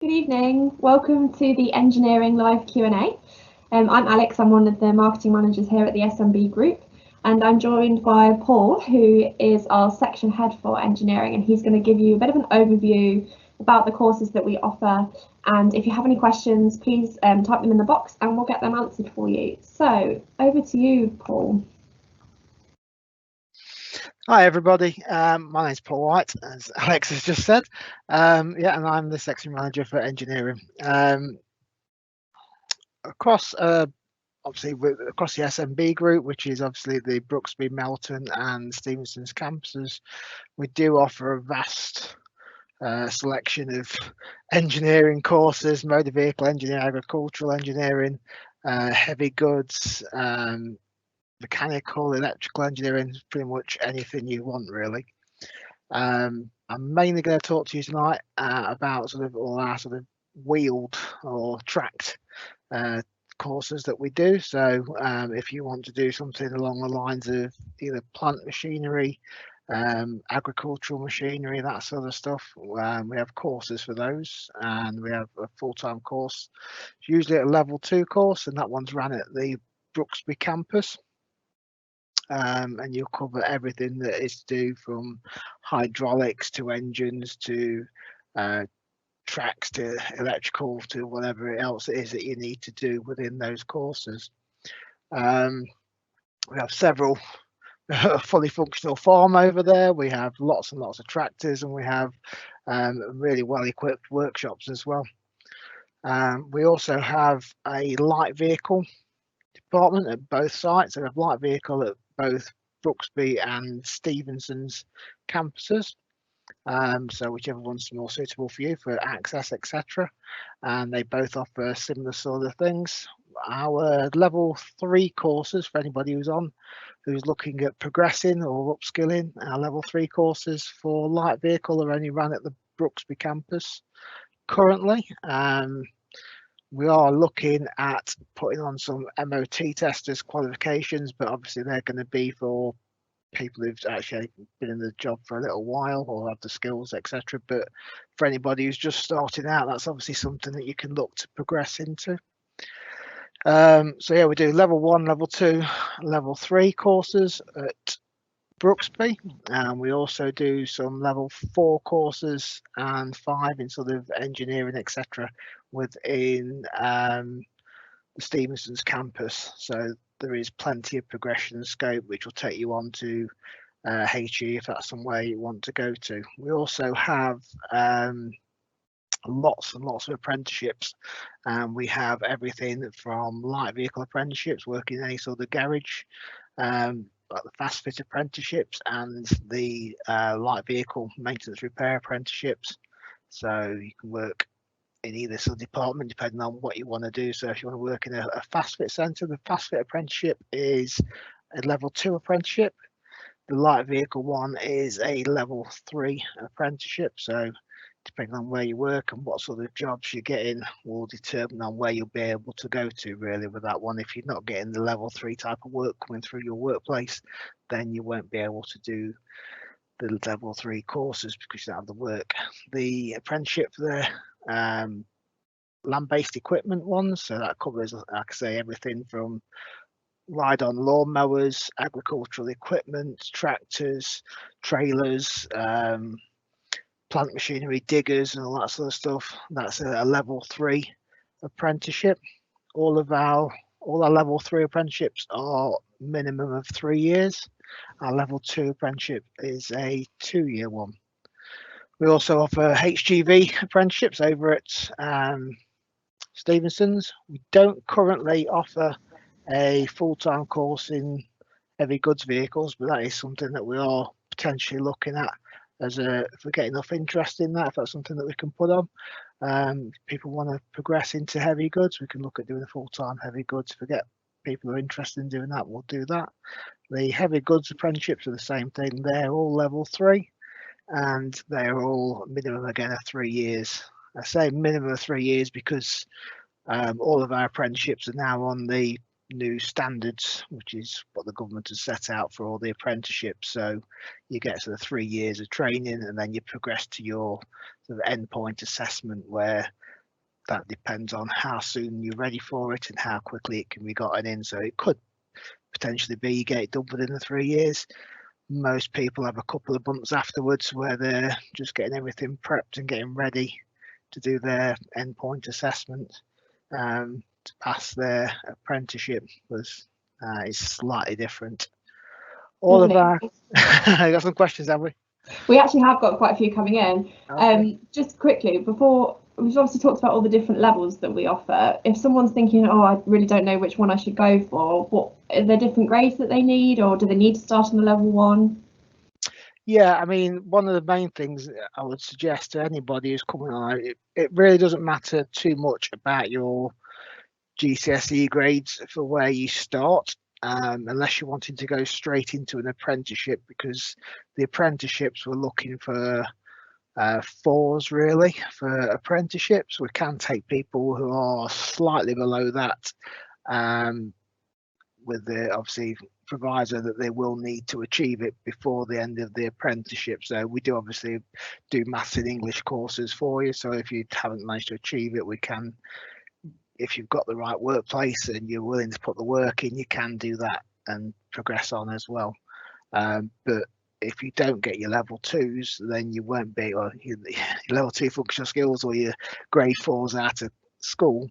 Good evening. Welcome to the Engineering Live Q&A. I'm Alex. I'm one of the marketing managers here at the SMB Group, and I'm joined by Paul, who is our section head for engineering, and he's going to give you a bit of an overview about the courses that we offer. And if you have any questions, please type them in the box and we'll get them answered for you. So over to you, Paul. Hi everybody, my name's Paul White, as Alex has just said. And I'm the section manager for engineering. Across obviously across the SMB group, which is obviously the Brooksby, Melton and Stevenson's campuses, we do offer a vast selection of engineering courses: motor vehicle engineering, agricultural engineering, heavy goods, mechanical, electrical engineering, pretty much anything you want really. I'm mainly going to talk to you tonight about sort of all our sort of wheeled or tracked courses that we do. So if you want to do something along the lines of either plant machinery, agricultural machinery, that sort of stuff, we have courses for those, and we have a full-time course, usually a level 2 course, and that one's run at the Brooksby campus. And you'll cover everything that is to do from hydraulics to engines to tracks to electrical to whatever else it is that you need to do within those courses. We have several fully functional farm over there. We have lots and lots of tractors, and we have really well equipped workshops as well. We also have a light vehicle department at both sites. We have light vehicle at both Brooksby and Stevenson's campuses. So whichever one's more suitable for you for access, etc. And they both offer similar sort of things. Our level 3 courses, for anybody who's looking at progressing or upskilling, our level 3 courses for light vehicle are only run at the Brooksby campus currently. We are looking at putting on some MOT testers qualifications, but obviously they're going to be for people who've actually been in the job for a little while or have the skills, etc. But for anybody who's just starting out, that's obviously something that you can look to progress into. So yeah, we do level 1, level 2, level 3 courses at Brooksby, and we also do some level 4 courses and 5 in sort of engineering, etc. within the Stevenson's campus. So there is plenty of progression and scope which will take you on to HE if that's somewhere you want to go to. We also have lots and lots of apprenticeships, and we have everything from light vehicle apprenticeships working in any sort of garage, like the fast fit apprenticeships and the light vehicle maintenance repair apprenticeships. So you can work in either sort of department depending on what you want to do. So if you want to work in a fast fit centre, the fast fit apprenticeship is a level 2 apprenticeship. The light vehicle one is a level 3 apprenticeship. So depending on where you work and what sort of jobs you're getting will determine on where you'll be able to go to really with that one. If you're not getting the level 3 type of work coming through your workplace, then you won't be able to do the level 3 courses because you don't have the work. The apprenticeship for the land-based equipment ones, so that covers, like I say, everything from ride-on lawnmowers, agricultural equipment, tractors, trailers, plant machinery, diggers, and all that sort of stuff. That's a level 3 apprenticeship. All our level 3 apprenticeships are minimum of 3 years. Our level 2 apprenticeship is a 2-year one. We also offer HGV apprenticeships over at Stevenson's. We don't currently offer a full-time course in heavy goods vehicles, but that is something that we are potentially looking at if we get enough interest in that, if that's something that we can put on. If people want to progress into heavy goods, we can look at doing a full-time heavy goods. If we get people who are interested in doing that, we'll do that. The heavy goods apprenticeships are the same thing. They're all level 3, and they're all minimum again of 3 years. I say minimum of 3 years because all of our apprenticeships are now on the new standards, which is what the government has set out for all the apprenticeships. So you get sort of 3 years of training, and then you progress to your sort of endpoint assessment, where that depends on how soon you're ready for it and how quickly it can be gotten in. So it could potentially be you get it done within the 3 years. Most people have a couple of months afterwards where they're just getting everything prepped and getting ready to do their endpoint assessment to pass their apprenticeship. Was is slightly different. All of our I got some questions, have we? We actually have got quite a few coming in. Okay. Just quickly, before, we've obviously talked about all the different levels that we offer. If someone's thinking, oh, I really don't know which one I should go for, what are there different grades that they need, or do they need to start on the level 1? Yeah, I mean, one of the main things I would suggest to anybody who's coming on, it really doesn't matter too much about your GCSE grades for where you start, unless you're wanting to go straight into an apprenticeship, because the apprenticeships we're looking for 4s really for apprenticeships. We can take people who are slightly below that, with the obviously proviso that they will need to achieve it before the end of the apprenticeship. So we do obviously do maths and English courses for you. So if you haven't managed to achieve it, we can, if you've got the right workplace and you're willing to put the work in, you can do that and progress on as well. But if you don't get your level 2s, then you won't be, or your level 2 functional skills or your grade 4s out of school,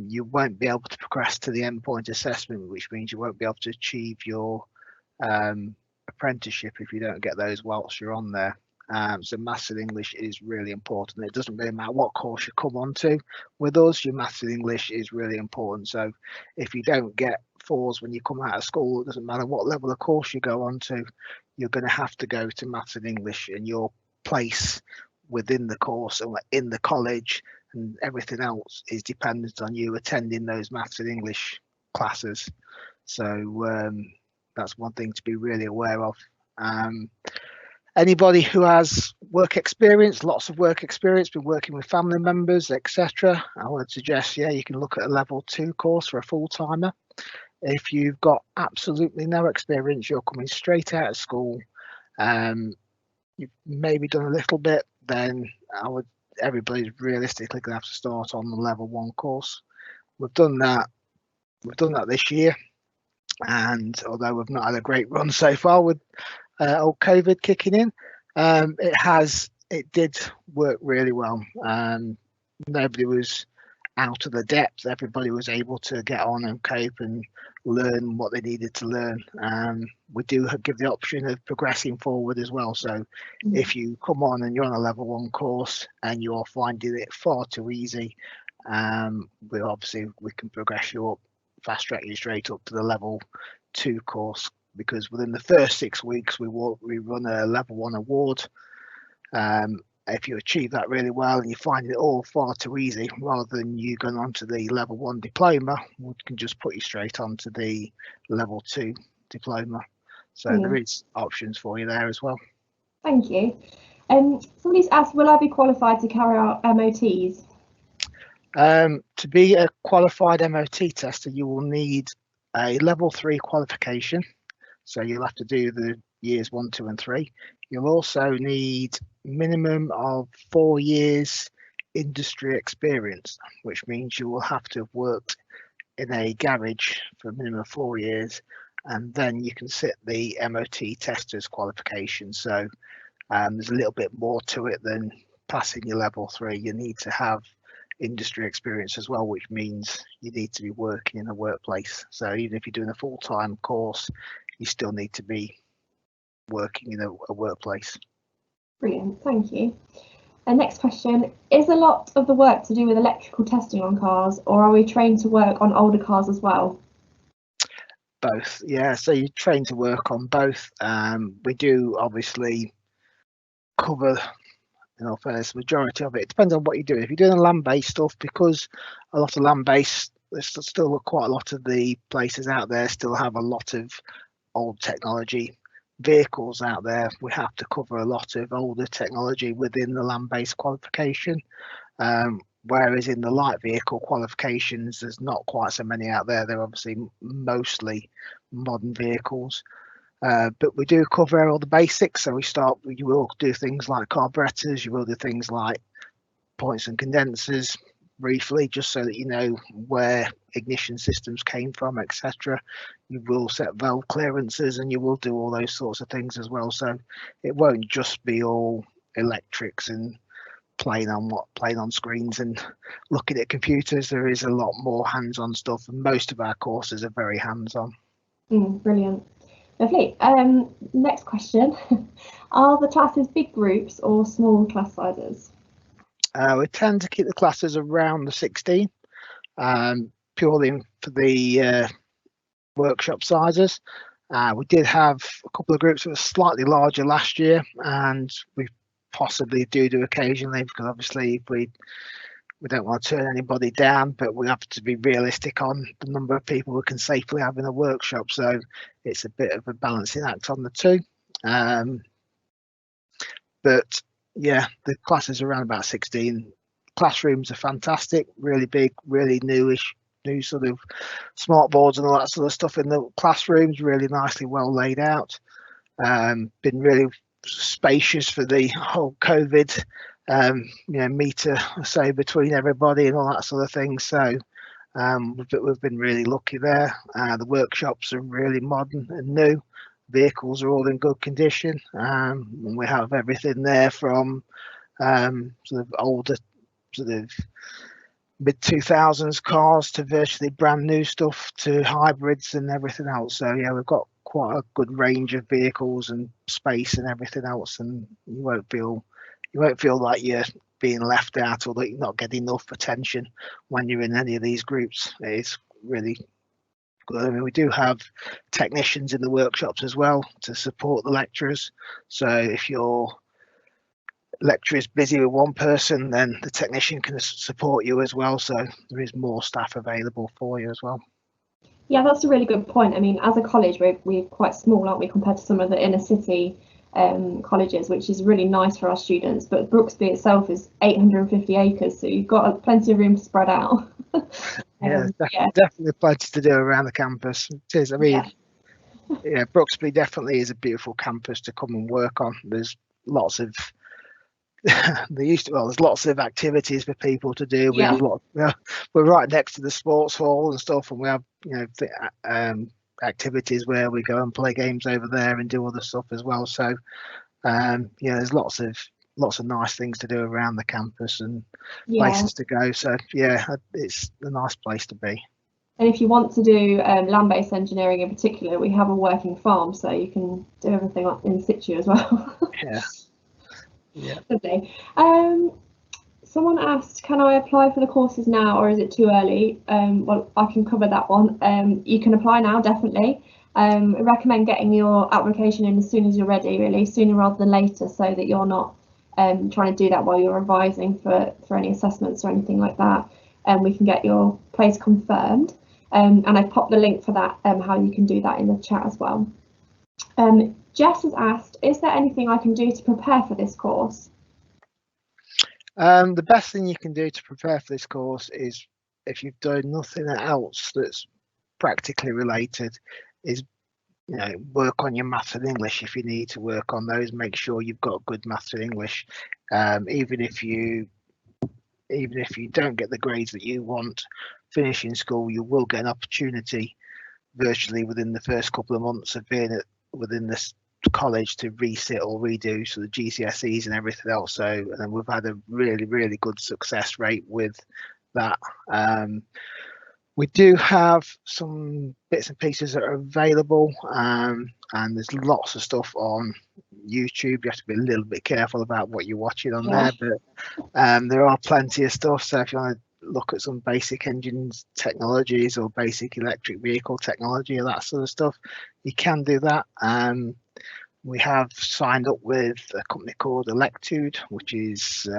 you won't be able to progress to the endpoint assessment, which means you won't be able to achieve your apprenticeship if you don't get those whilst you're on there. So maths and English is really important. It doesn't really matter what course you come onto with us, your maths and English is really important. So if you don't get 4s when you come out of school, it doesn't matter what level of course you go onto, you're going to have to go to maths and English, and your place within the course and in the college and everything else is dependent on you attending those maths and English classes. So that's one thing to be really aware of. Anybody who has work experience, lots of work experience, been working with family members, etc., I would suggest, yeah, you can look at a level 2 course for a full-timer. If you've got absolutely no experience, you're coming straight out of school, you've maybe done a little bit, then everybody's realistically going to have to start on the level 1 course. We've done that this year, and although we've not had a great run so far with old COVID kicking in, it did work really well. Nobody was out of the depth. Everybody was able to get on and cope and learn what they needed to learn. We do give the option of progressing forward as well. So if you come on and you're on a level 1 course and you're finding it far too easy, we can progress you up, fast track you straight up to the level 2 course, because within the first 6 weeks we run a level 1 award. If you achieve that really well and you find it all far too easy, rather than you going on to the level 1 diploma, we can just put you straight onto the level 2 diploma. So there is options for you there as well. Thank you. Somebody's asked, will I be qualified to carry out MOTs? To be a qualified MOT tester, you will need a level 3 qualification. So you'll have to do the years 1, 2 and 3. You'll also need minimum of 4 years industry experience, which means you will have to have worked in a garage for a minimum of 4 years, and then you can sit the MOT tester's qualification. So there's a little bit more to it than passing your level 3. You need to have industry experience as well, which means you need to be working in a workplace. So even if you're doing a full-time course, you still need to be working in a workplace. Brilliant, thank you. And next question, is a lot of the work to do with electrical testing on cars, or are we trained to work on older cars as well? Both, yeah, so you're trained to work on both. We do obviously cover, in all fairness, the majority of it. It depends on what you're doing. If you're doing land-based stuff, because a lot of land-based, there's still quite a lot of the places out there still have a lot of old technology vehicles out there. We have to cover a lot of older technology within the land-based qualification, whereas in the light vehicle qualifications there's not quite so many out there. They're obviously mostly modern vehicles, but we do cover all the basics. So you will do things like carburetors, you will do things like points and condensers, briefly, just so that you know where ignition systems came from, etc. You will set valve clearances, and you will do all those sorts of things as well. So it won't just be all electrics and playing on screens and looking at computers. There is a lot more hands-on stuff, and most of our courses are very hands-on. Brilliant. Lovely. Next question. Are the classes big groups or small class sizes? We tend to keep the classes around the 16, purely for the workshop sizes. We did have a couple of groups that were slightly larger last year, and we possibly do occasionally, because obviously we don't want to turn anybody down, but we have to be realistic on the number of people we can safely have in a workshop. So it's a bit of a balancing act on the two. But yeah, the classes are around about 16. Classrooms are fantastic, really big, really new sort of smart boards and all that sort of stuff in the classrooms, really nicely well laid out. Been really spacious for the whole COVID, meter or so between everybody and all that sort of thing. So we've been really lucky there. The workshops are really modern and new. Vehicles are all in good condition. And we have everything there from sort of older, sort of mid-2000s cars to virtually brand new stuff to hybrids and everything else. So yeah, we've got quite a good range of vehicles and space and everything else, and you won't feel like you're being left out or that you're not getting enough attention when you're in any of these groups. It's really good. I mean, we do have technicians in the workshops as well to support the lecturers. So if your lecturer is busy with one person, then the technician can support you as well. So there is more staff available for you as well. Yeah, that's a really good point. I mean, as a college, we're quite small, aren't we, compared to some of the inner city colleges, which is really nice for our students. But Brooksby itself is 850 acres, so you've got plenty of room to spread out. Definitely plenty to do around the campus. It is. I mean, yeah, Brooksby definitely is a beautiful campus to come and work on. There's lots of there's lots of activities for people to do. We have we're right next to the sports hall and stuff, and we have activities where we go and play games over there and do other stuff as well. So there's lots of nice things to do around the campus and places to go. So yeah, it's a nice place to be. And if you want to do land-based engineering in particular, we have a working farm, so you can do everything in situ as well. Yeah. Lovely. Someone asked, can I apply for the courses now, or is it too early? Well, I can cover that one. You can apply now, definitely. I recommend getting your application in as soon as you're ready, really, sooner rather than later, so that you're not trying to do that while you're revising for any assessments or anything like that. We can get your place confirmed. And I've popped the link for that, how you can do that in the chat as well. Jess has asked, is there anything I can do to prepare for this course? The best thing you can do to prepare for this course is, if you've done nothing else that's practically related, is work on your maths and English. If you need to work on those, make sure you've got good maths and English. Even if you don't get the grades that you want finishing school, you will get an opportunity virtually within the first couple of months of being within this college to resit or redo the GCSEs and everything else. So, and we've had a really, really good success rate with that. We do have some bits and pieces that are available, and there's lots of stuff on YouTube. You have to be a little bit careful about what you're watching on there, but there are plenty of stuff. So if you want to look at some basic engines technologies or basic electric vehicle technology or that sort of stuff, you can do that. We have signed up with a company called Electude, which is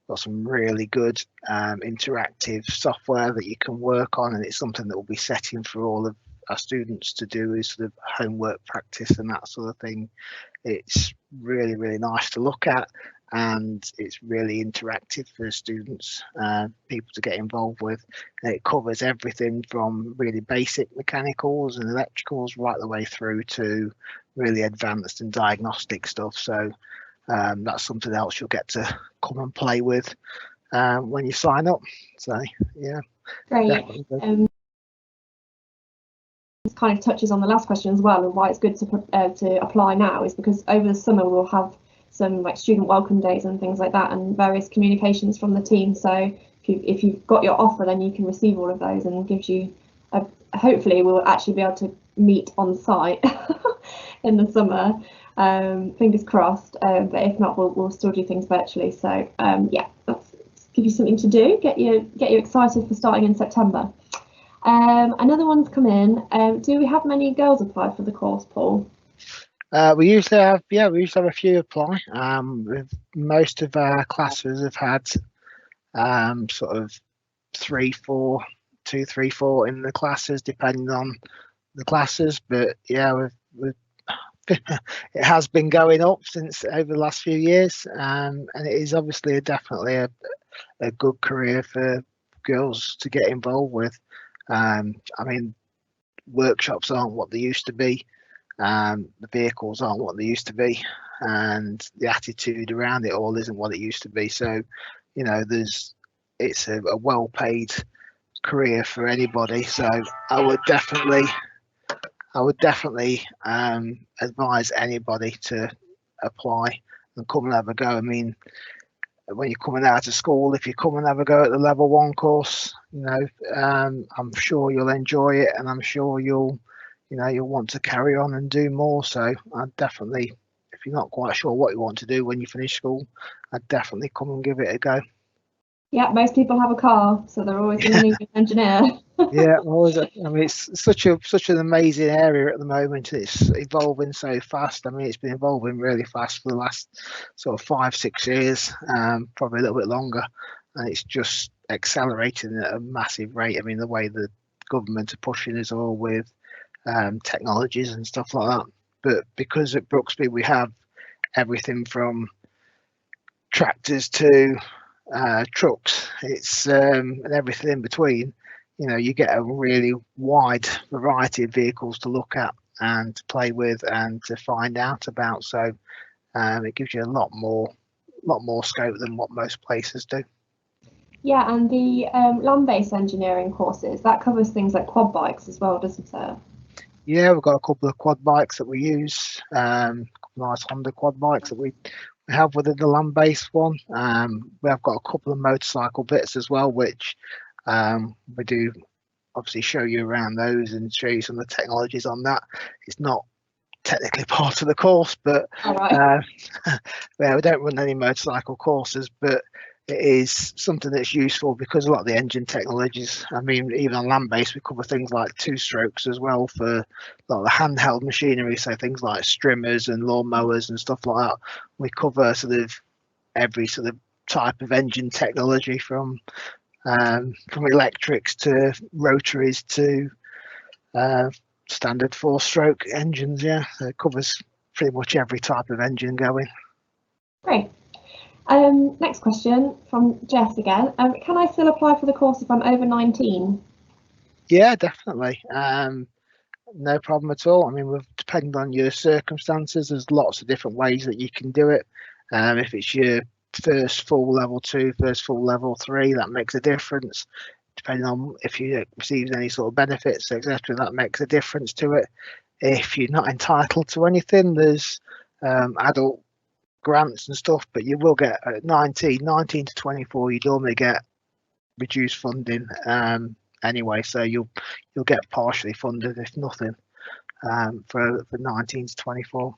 got some really good interactive software that you can work on, and it's something that will be setting for all of our students to do as sort of homework practice and that sort of thing. It's really, really nice to look at, and it's really interactive for students, people to get involved with. And it covers everything from really basic mechanicals and electricals right the way through to really advanced and diagnostic stuff. So that's something else you'll get to come and play with when you sign up. So yeah, Great. definitely good. This kind of touches on the last question as well, and why it's good to apply now is because over the summer we'll have some like student welcome days and things like that, and various communications from the team. So if you've got your offer, then you can receive all of those, and gives you hopefully we'll actually be able to meet on site in the summer. Fingers crossed. But if not, we'll still do things virtually. So yeah, that's give you something to do. Get you excited for starting in September. Another one's come in. Do we have many girls apply for the course, Paul? We usually have a few apply. Most of our classes have had sort of 3, 4, 2, 3, 4 in the classes, depending on the classes. But yeah, we've it has been going up since over the last few years, and it is obviously definitely a good career for girls to get involved with. I mean, workshops aren't what they used to be. The vehicles aren't what they used to be, and the attitude around it all isn't what it used to be. So, you know, it's a well-paid career for anybody. So I would definitely advise anybody to apply and come and have a go. I mean, when you're coming out of school, if you come and have a go at the level 1 course, you know, I'm sure you'll enjoy it, and I'm sure you'll want to carry on and do more. So I'd definitely, if you're not quite sure what you want to do when you finish school, I'd definitely come and give it a go. Yeah, most people have a car, so they're always going to need an engineer. Yeah, always. I mean, it's such an amazing area at the moment. It's evolving so fast. I mean, it's been evolving really fast for the last sort of 5, 6 years, probably a little bit longer, and it's just accelerating at a massive rate. I mean, the way the government are pushing us all with technologies and stuff like that. But because at Brooksby we have everything from tractors to trucks, it's and everything in between. You know, you get a really wide variety of vehicles to look at and to play with and to find out about. So it gives you a lot more scope than what most places do. Yeah, and the land-based engineering courses, that covers things like quad bikes as well, doesn't it? Yeah, we've got a couple of quad bikes that we use, nice Honda quad bikes that we have within the land-based one. We have got a couple of motorcycle bits as well, which we do obviously show you around those and show you some of the technologies on that. It's not technically part of the course, but yeah, we don't run any motorcycle courses, but it is something that's useful because a lot of the engine technologies, I mean, even on land based, we cover things like 2-strokes as well for a lot of the handheld machinery. So things like strimmers and lawn mowers and stuff like that. We cover sort of every sort of type of engine technology from electrics to rotaries to standard 4-stroke engines. Yeah, so it covers pretty much every type of engine going. Great. Next question from Jess again. Can I still apply for the course if I'm over 19? Yeah, definitely. No problem at all. I mean, depending on your circumstances, there's lots of different ways that you can do it. If it's your first full level 2, first full level 3, that makes a difference. Depending on if you receive any sort of benefits, etc., that makes a difference to it. If you're not entitled to anything, there's adult grants and stuff, but you will get at 19 to 24, you normally get reduced funding anyway, so you'll get partially funded if nothing for 19 to 24.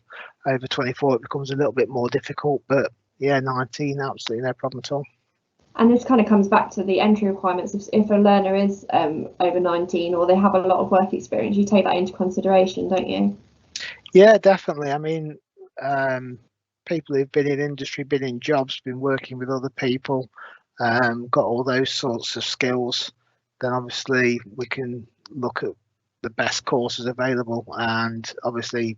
Over 24 it becomes a little bit more difficult, but yeah, 19, absolutely no problem at all. And this kind of comes back to the entry requirements. If a learner is over 19 or they have a lot of work experience, you take that into consideration, don't you? Yeah, definitely. I mean, people who've been in industry, been in jobs, been working with other people, got all those sorts of skills, then obviously we can look at the best courses available and obviously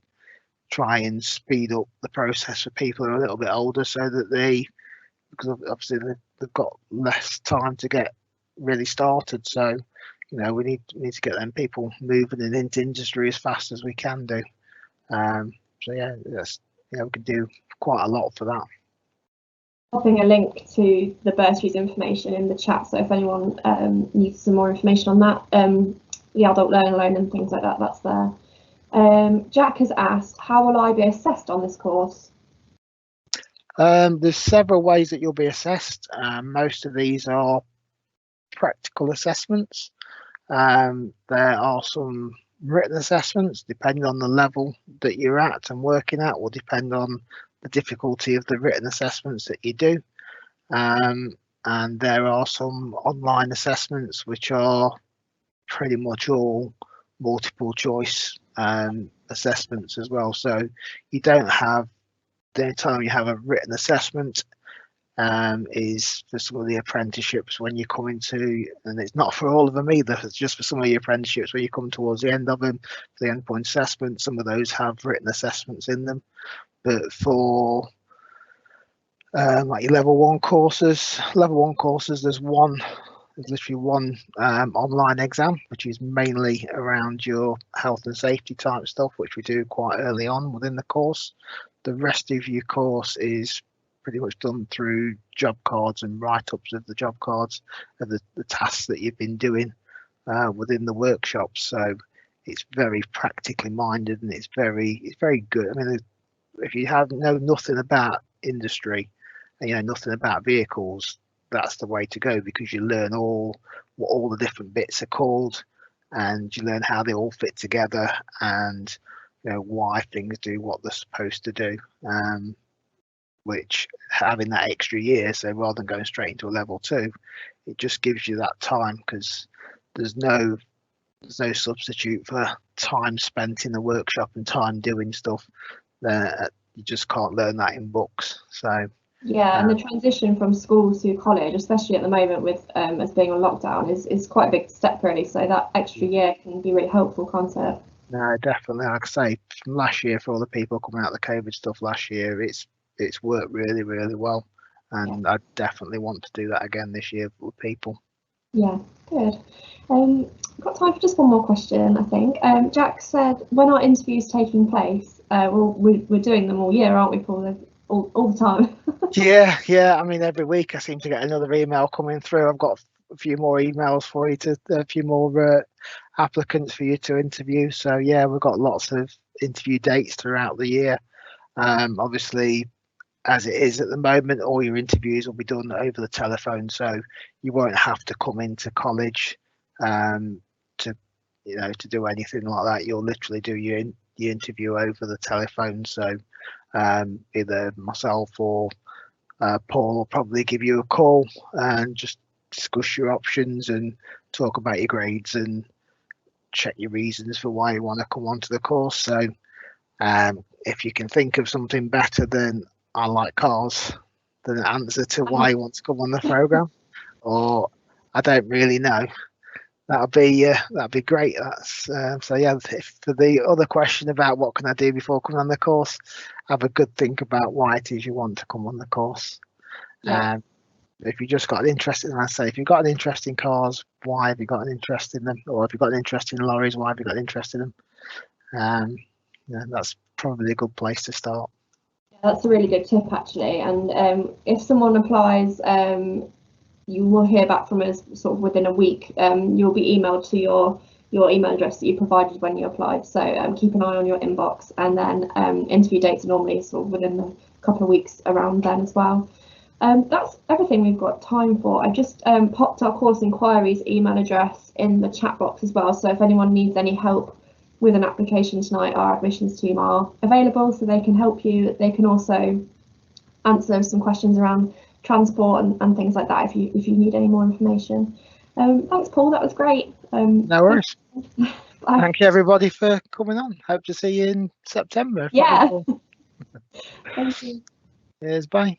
try and speed up the process for people who are a little bit older, so that because obviously they've got less time to get really started. So, you know, we need to get them people moving and into industry as fast as we can do. So yeah, we can do quite a lot for that. popping a link to the bursaries information in the chat, so if anyone needs some more information on that, the adult learning loan and things like that, that's there. Jack has asked, how will I be assessed on this course? There's several ways that you'll be assessed. Most of these are practical assessments. There are some written assessments, depending on the level that you're at and working at, will depend on the difficulty of the written assessments that you do. And there are some online assessments which are pretty much all multiple choice assessments as well. So you don't have, the only time you have a written assessment is for some of the apprenticeships when you come into, and it's not for all of them either, it's just for some of your apprenticeships where you come towards the end of them, for the endpoint assessment. Some of those have written assessments in them, but for like your level one courses, there's literally one online exam, which is mainly around your health and safety type stuff, which we do quite early on within the course. The rest of your course is pretty much done through job cards and write-ups of the job cards of the tasks that you've been doing within the workshops. So it's very practically minded, and it's very good. I mean, if you know nothing about industry and you know nothing about vehicles, that's the way to go, because you learn what all the different bits are called, and you learn how they all fit together, and you know why things do what they're supposed to do. Which, having that extra year, so rather than going straight into a level 2, it just gives you that time, because there's no substitute for time spent in the workshop and time doing stuff. You just can't learn that in books. So yeah, and the transition from school to college, especially at the moment with us being on lockdown, is quite a big step really. So that extra year can be really helpful, can't it? No, definitely. Like I say, from last year, for all the people coming out of the COVID stuff last year, it's worked really, really well, and I definitely want to do that again this year with people. Yeah, good. I've got time for just one more question, I think. Jack said, when are interviews taking place? Well, we're doing them all year, aren't we, Paul? All the time. Yeah. I mean, every week I seem to get another email coming through. I've got a few more emails for you a few more applicants for you to interview. So yeah, we've got lots of interview dates throughout the year. Obviously, as it is at the moment, all your interviews will be done over the telephone, so you won't have to come into college to do anything like that. You'll literally do your interview over the telephone. So either myself or Paul will probably give you a call and just discuss your options and talk about your grades and check your reasons for why you want to come onto the course. So if you can think of something better than I like cars, than an answer to why you want to come on the program, or I don't really know, that'd be great. That's so yeah. For the other question about what can I do before coming on the course, have a good think about why it is you want to come on the course. Yeah. If you just got an interest in, I say, if you've got an interest in cars, why have you got an interest in them? Or if you've got an interest in lorries, why have you got an interest in them? Yeah, that's probably a good place to start. That's a really good tip, actually. And if someone applies, you will hear back from us sort of within a week. You'll be emailed to your email address that you provided when you applied. So keep an eye on your inbox, and then interview dates are normally sort of within a couple of weeks around then as well. That's everything we've got time for. I just popped our course inquiries email address in the chat box as well. So if anyone needs any help with an application tonight, our admissions team are available, so they can help you. They can also answer some questions around transport and things like that if you need any more information. Thanks, Paul. That was great. No worries. Thank you, everybody, for coming on. Hope to see you in September. Yeah. Thank you. Cheers. Bye.